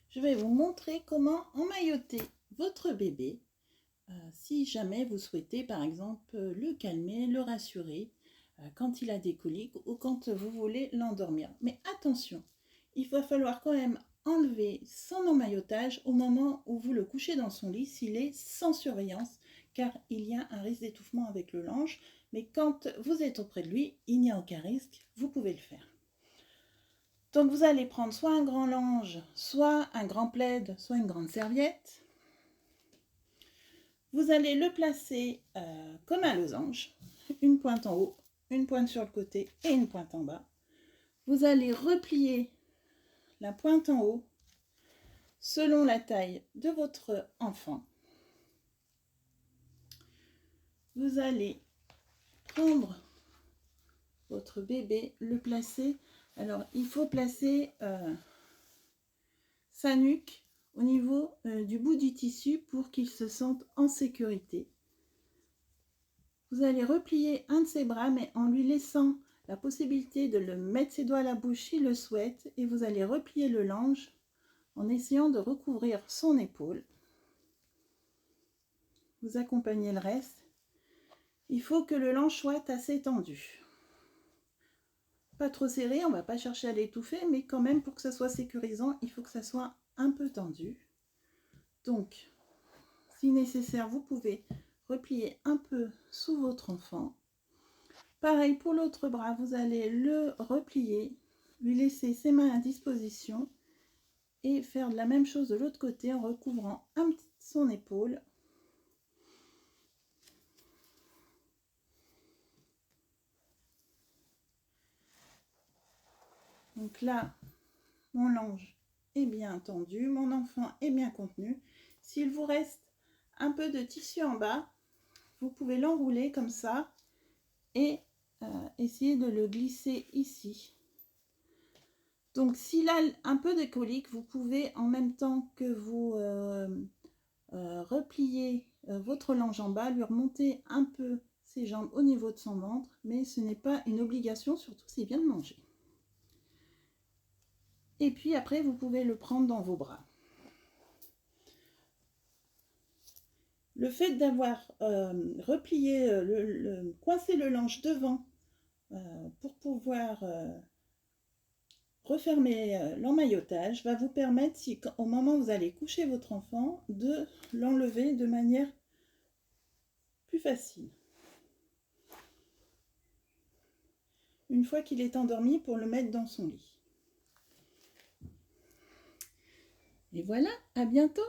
je vais vous montrer comment emmailloter votre bébé si jamais vous souhaitez par exemple le calmer, le rassurer quand il a des coliques ou quand vous voulez l'endormir. Mais attention, il va falloir quand même enlever son emmaillotage au moment où vous le couchez dans son lit s'il est sans surveillance, car il y a un risque d'étouffement avec le linge. Mais quand vous êtes auprès de lui, il n'y a aucun risque, vous pouvez le faire. Donc vous allez prendre soit un grand linge, soit un grand plaid, soit une grande serviette. Vous allez le placer comme un losange, une pointe en haut, une pointe sur le côté et une pointe en bas. Vous allez replier la pointe en haut selon la taille de votre enfant. Vous allez prendre votre bébé, le placer. Alors il faut placer sa nuque au niveau du bout du tissu pour qu'il se sente en sécurité. Vous allez replier un de ses bras, mais en lui laissant la possibilité de le mettre ses doigts à la bouche s'il le souhaite, et vous allez replier le linge en essayant de recouvrir son épaule. Vous accompagnez le reste. Il faut que le linge soit assez tendu. Pas trop serré, on ne va pas chercher à l'étouffer, mais quand même pour que ça soit sécurisant, il faut que ça soit un peu tendu. Donc, si nécessaire, vous pouvez replier un peu sous votre enfant. Pareil pour l'autre bras, vous allez le replier, lui laisser ses mains à disposition et faire de la même chose de l'autre côté en recouvrant un petit son épaule. Donc là, mon linge est bien tendu, mon enfant est bien contenu. S'il vous reste un peu de tissu en bas, vous pouvez l'enrouler comme ça et essayer de le glisser ici. Donc s'il a un peu de colique, vous pouvez en même temps que vous repliez votre linge en bas, lui remonter un peu ses jambes au niveau de son ventre, mais ce n'est pas une obligation, surtout s'il vient de manger. Et puis après, vous pouvez le prendre dans vos bras. Le fait d'avoir replié, coincé le linge devant pour pouvoir refermer l'emmaillotage va vous permettre, si, au moment où vous allez coucher votre enfant, de l'enlever de manière plus facile. Une fois qu'il est endormi, pour le mettre dans son lit. Et voilà, à bientôt!